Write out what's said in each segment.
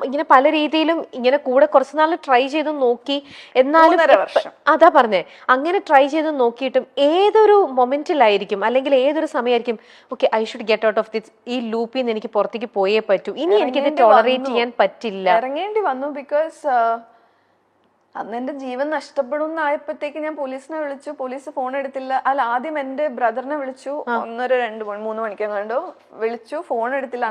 ഇങ്ങനെ പല രീതിയിലും ഇങ്ങനെ കൂടെ കുറച്ച് നാൾ ട്രൈ ചെയ്ത് നോക്കി, എന്നാലും അതാ പറഞ്ഞേ, അങ്ങനെ ട്രൈ ചെയ്ത് നോക്കിയിട്ടും ഏതൊരു മൊമെന്റിലായിരിക്കും അല്ലെങ്കിൽ ഏതൊരു സമയമായിരിക്കും okay I should get out of this, ഈ ലൂപ്പിൽ നിന്ന് എനിക്ക് പുറത്തേക്ക് പോയേ പറ്റൂ, ഇനി എനിക്ക് ഇത് ടോളറേറ്റ് ചെയ്യാൻ പറ്റില്ല, ഇറങ്ങേണ്ടി വന്നു. ബിക്കോസ് അന്ന് എന്റെ ജീവൻ നഷ്ടപ്പെടും എന്നായപ്പോഴത്തേക്ക് ഞാൻ പോലീസിനെ വിളിച്ചു. പോലീസ് ഫോൺ എടുത്തില്ല. അല്ല, ആദ്യം എന്റെ ബ്രദറിനെ വിളിച്ചു. 1:30 2 3 മണിക്കെങ്ങാണ്ടോ വിളിച്ചു, ഫോൺ എടുത്തില്ല.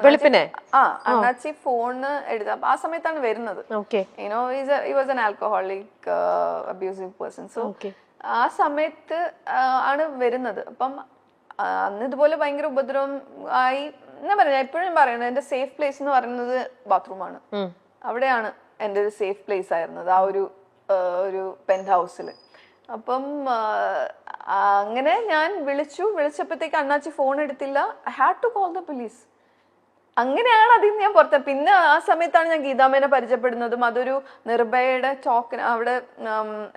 അണ്ണാച്ചി ഫോണ് എടുത്ത ആ സമയത്താണ് വരുന്നത്. You know he was an alcoholic abusive person. So ആ സമയത്ത് ആണ് വരുന്നത്. അപ്പം അന്ന് ഇതുപോലെ ഭയങ്കര ഉപദ്രവം ആയി. ഞാൻ പറഞ്ഞ എപ്പോഴും പറയുന്നത് എന്റെ സേഫ് പ്ലേസ് എന്ന് പറയുന്നത് ബാത്റൂമാണ്. അവിടെയാണ് എൻ്റെ ഒരു സേഫ് പ്ലേസ് ആയിരുന്നത്, ആ ഒരു പെന്റ് ഹൗസിൽ. അപ്പം അങ്ങനെ ഞാൻ വിളിച്ചപ്പോഴത്തേക്ക് അണ്ണാച്ചി ഫോൺ എടുത്തില്ല. I had to call the police. അങ്ങനെയാണ് അതിൽ ഞാൻ പുറത്ത്. പിന്നെ ആ സമയത്താണ് ഞാൻ ഗീതാമേനെ പരിചയപ്പെടുന്നതും. അതൊരു നിർഭയയുടെ ടോക്കിന്, അവിടെ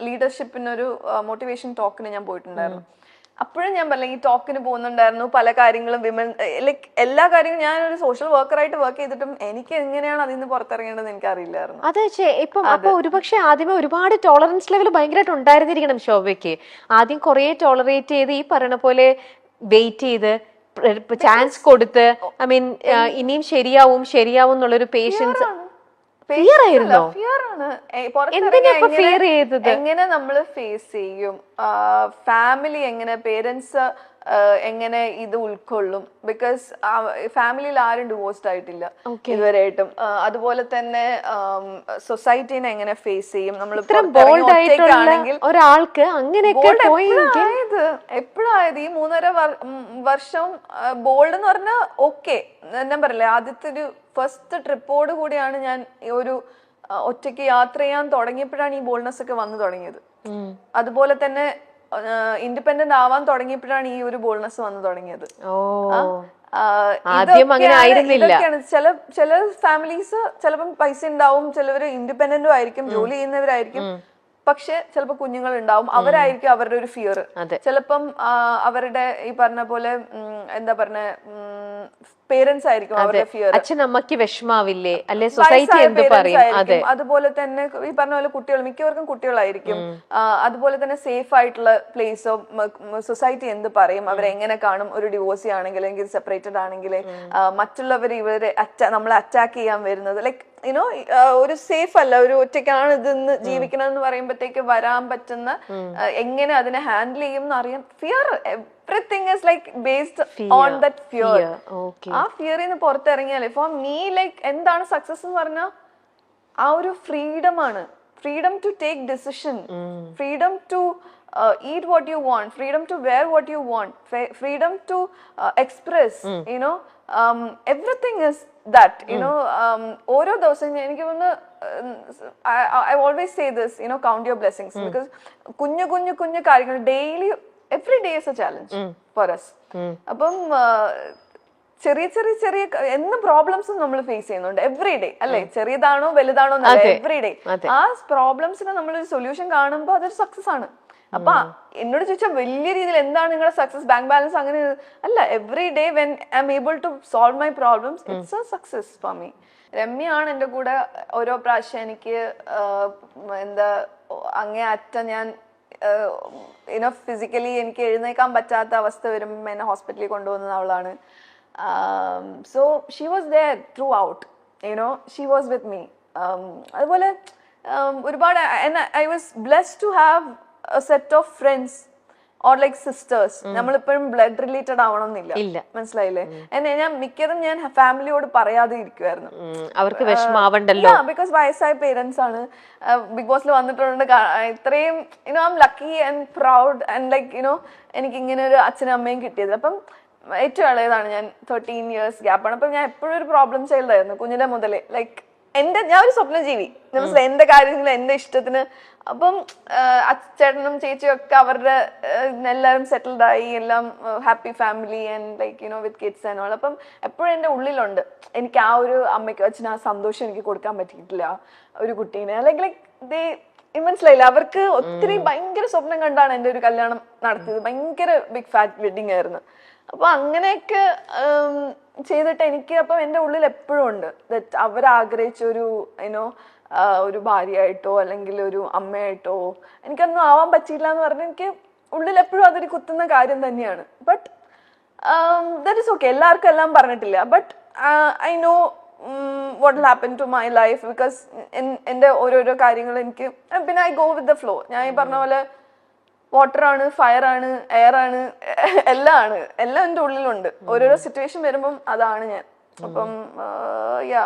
ലീഡർഷിപ്പിനൊരു മോട്ടിവേഷൻ ടോക്കിന് ഞാൻ പോയിട്ടുണ്ടായിരുന്നു. അപ്പോഴും ഞാൻ പറഞ്ഞ ഈ ടോക്കിന് പോകുന്നുണ്ടായിരുന്നു. പല കാര്യങ്ങളും വിമൻ ലൈക്ക് എല്ലാ കാര്യങ്ങളും ഞാനൊരു സോഷ്യൽ വർക്കറായിട്ട് വർക്ക് ചെയ്തിട്ടും എനിക്ക് എങ്ങനെയാണ് അതിൽ നിന്ന് പുറത്തിറങ്ങേണ്ടതെന്ന് എനിക്ക് അറിയില്ലായിരുന്നു. അതെ, ഇപ്പം അപ്പൊ ഒരുപക്ഷെ ആദ്യമേ ഒരുപാട് ടോളറൻസ് ലെവൽ ഭയങ്കരമായിട്ട് ഉണ്ടായിരുന്നിരിക്കണം ശോഭയ്ക്ക്. ആദ്യം കുറെ ടോളറേറ്റ് ചെയ്ത് ഈ പറയുന്ന പോലെ വെയിറ്റ് ചെയ്ത് ചാൻസ് കൊടുത്ത്, ഐ മീൻ ഇനിയും ശരിയാവും എന്നുള്ളൊരു പേഷ്യൻസ്. എങ്ങനെ നമ്മള് ഫേസ് ചെയ്യും, ഫാമിലി എങ്ങനെ, പേരൻസ് എങ്ങനെ ഇത് ഉൾക്കൊള്ളും. ബിക്കോസ് ഫാമിലിയിൽ ആരും ഡിവോഴ്സ്ഡ് ആയിട്ടില്ല ഇതുവരെയായിട്ടും. അതുപോലെ തന്നെ സൊസൈറ്റീനെ എങ്ങനെ ഫേസ് ചെയ്യും നമ്മൾ ഒറ്റയ്ക്കാണെങ്കിൽ. ഒരാൾക്ക് അങ്ങനെയൊക്കെ എപ്പോഴായത് ഈ 3.5 വർഷം ബോൾഡ് എന്ന് പറഞ്ഞാൽ ഓക്കെ. ഞാൻ പറയില്ലേ, ആദ്യത്തെ ഒരു ഫസ്റ്റ് ട്രിപ്പോട് കൂടിയാണ് ഞാൻ ഒരു ഒറ്റയ്ക്ക് യാത്ര ചെയ്യാൻ തുടങ്ങിയപ്പോഴാണ് ഈ ബോൾഡ്നെസ് ഒക്കെ വന്നു തുടങ്ങിയത്. അതുപോലെ തന്നെ ഇൻഡിപെൻഡന്റ് ആവാൻ തുടങ്ങിയപ്പോഴാണ് ഈ ഒരു ബോൾഡ്നെസ് വന്നു തുടങ്ങിയത്. ഇതൊക്കെയാണ് ചില ഫാമിലീസ് ചിലപ്പം പൈസ ഉണ്ടാവും, ചിലവര് ഇൻഡിപെൻഡന്റും ആയിരിക്കും, ജോലി ചെയ്യുന്നവരായിരിക്കും, പക്ഷെ ചിലപ്പോ കുഞ്ഞുങ്ങൾ ഉണ്ടാവും, അവരായിരിക്കും അവരുടെ ഒരു ഫിയർ. ചിലപ്പം അവരുടെ ഈ പറഞ്ഞ പോലെ എന്താ പറഞ്ഞ പേരൻസ് ആയിരിക്കും അവരുടെ ഫിയർ. അച്ഛനമ്മക്ക് വിഷമാവില്ലേ, അല്ലെ സൊസൈറ്റി എന്ത് പറയും. അതുപോലെ തന്നെ ഈ പറഞ്ഞ പോലെ കുട്ടികൾ, മിക്കവർക്കും കുട്ടികളായിരിക്കും. അതുപോലെ തന്നെ സേഫ് ആയിട്ടുള്ള പ്ലേസോ സൊസൈറ്റി എന്ത് പറയും, അവരെങ്ങനെ കാണും. ഒരു ഡിവോഴ്സി ആണെങ്കിൽ, അല്ലെങ്കിൽ സെപ്പറേറ്റഡ് ആണെങ്കിൽ മറ്റുള്ളവർ ഇവരെ നമ്മളെ അറ്റാക്ക് ചെയ്യാൻ വരുന്നത് ലൈക്ക് യുനോ ഒരു സേഫ് അല്ല, ഒരു ഒറ്റയ്ക്കാണ് ഇതെന്ന് ജീവിക്കണം എന്ന് പറയുമ്പോഴത്തേക്ക് വരാൻ പറ്റുന്ന എങ്ങനെ അതിനെ ഹാൻഡിൽ ചെയ്യും എന്ന് അറിയാം. Fear, everything is like based on that fear. ആ ഫിയറിൽ നിന്ന് പുറത്തിറങ്ങിയാൽ ഫോർ മീ ലൈക്ക് എന്താണ് സക്സസ് എന്ന് പറഞ്ഞാൽ ആ ഒരു ഫ്രീഡം ആണ്. Freedom to take decision, freedom to eat what you want, freedom to wear what you want, freedom to express, you know, everything is that, you know. ഓരോ ദിവസം എനിക്ക് തോന്നുന്നു I always say this, you know, count your blessings, because കുഞ്ഞു കാര്യങ്ങൾ daily every day is a challenge for us. അപ്പം ചെറിയ എന്ന് പ്രോബ്ലംസും നമ്മൾ ഫേസ് ചെയ്യുന്നുണ്ട് എവറി ഡേ, അല്ലെ? ചെറിയതാണോ വലുതാണോ എവറി ഡേ ആ പ്രോബ്ലംസിന് നമ്മളൊരു സൊല്യൂഷൻ കാണുമ്പോൾ അതൊരു സക്സസ് ആണ്. അപ്പൊ എന്നോട് ചോദിച്ചാൽ വലിയ രീതിയിൽ എന്താണ് നിങ്ങളുടെ സക്സസ്, ബാങ്ക് ബാലൻസ് അങ്ങനെ അല്ല. Every day when I am able to solve my problems, it's a success for me. രമ്യയാണ് എൻ്റെ കൂടെ ഓരോ പ്രാവശ്യം എനിക്ക് എന്താ അങ്ങേ അറ്റം ഞാൻ ഫിസിക്കലി എനിക്ക് എഴുന്നേക്കാൻ പറ്റാത്ത അവസ്ഥ വരുമ്പോൾ എന്നെ ഹോസ്പിറ്റലിൽ കൊണ്ടുപോകുന്നത് അവളാണ്. So she was there throughout, you know, she was with me. അതുപോലെ ഒരുപാട് I was blessed to have a set of friends or like sisters. നമ്മളിപ്പോഴും ബ്ലഡ് റിലേറ്റഡ് ആവണമെന്നില്ല, മനസ്സിലായില്ലേ? ഞാൻ മിക്കതും ഞാൻ ഫാമിലിയോട് പറയാതെ ഇരിക്കുവായിരുന്നു, അവർക്ക് വിഷമാവണ്ടല്ലോ. ബിക്കോസ് വയസ്സായ പേരൻസ് ആണ്. ബിഗ് ബോസിൽ വന്നിട്ടുണ്ട്. ഇത്രയും you know I am lucky and proud and like you know എനിക്ക് ഇങ്ങനെ ഒരു അച്ഛനും അമ്മയും കിട്ടിയത്. അപ്പം ഏറ്റവും ഇളയതാണ് ഞാൻ, 13 years ഗ്യാപ്പാണ്. അപ്പം ഞാൻ എപ്പോഴും ഒരു പ്രോബ്ലം ചൈൽഡ് ആയിരുന്നു കുഞ്ഞിലെ മുതലേ. ലൈക്ക് ഞാൻ ഒരു സ്വപ്നജീവി, മനസ്സിലായി, എന്റെ കാര്യങ്ങൾ എന്റെ ഇഷ്ടത്തിന്. അപ്പം ചേട്ടനും ചേച്ചിയും ഒക്കെ അവരുടെ എല്ലാവരും സെറ്റിൽഡ് ആയി, എല്ലാം happy family and like you know with kids and all. അപ്പം എപ്പോഴും എൻ്റെ ഉള്ളിലുണ്ട് എനിക്ക് ആ ഒരു അമ്മയ്ക്ക് അച്ഛന് ആ സന്തോഷം എനിക്ക് കൊടുക്കാൻ പറ്റിയിട്ടില്ല ഒരു കുട്ടീനെ. ലൈക്ക് മനസ്സിലായില്ല, അവർക്ക് ഒത്തിരി ഭയങ്കര സ്വപ്നം കണ്ടാണ് എൻ്റെ ഒരു കല്യാണം നടത്തിയത്. ഭയങ്കര ബിഗ് ഫാറ്റ് വെഡിങ് ആയിരുന്നു. അപ്പൊ അങ്ങനെയൊക്കെ ചെയ്തിട്ട് എനിക്ക് അപ്പൊ എന്റെ ഉള്ളിൽ എപ്പോഴും ഉണ്ട് ദറ്റ് അവരാഗ്രഹിച്ച ഒരു യുനോ ഒരു ഭാര്യയായിട്ടോ അല്ലെങ്കിൽ ഒരു അമ്മയായിട്ടോ എനിക്കൊന്നും ആവാൻ പറ്റിയില്ല എന്ന് പറഞ്ഞാൽ എനിക്ക് ഉള്ളിൽ എപ്പോഴും അതൊരു കുത്തുന്ന കാര്യം തന്നെയാണ്. ബട്ട് ദാറ്റ് ഇസ് ഓക്കെ, എല്ലാവർക്കും എല്ലാം പറഞ്ഞിട്ടില്ല. But I know what will happen to my life because എൻ്റെ ഓരോരോ കാര്യങ്ങൾ എനിക്ക് പിന്നെ I go with the flow. ഞാൻ ഈ പറഞ്ഞ പോലെ വാട്ടർ ആണ്, ഫയർ ആണ്, എയർ ആണ്, എല്ലാം എൻ്റെ ഉള്ളിലുണ്ട്. ഓരോരോ സിറ്റുവേഷൻ വരുമ്പം അതാണ് ഞാൻ. അപ്പം യാ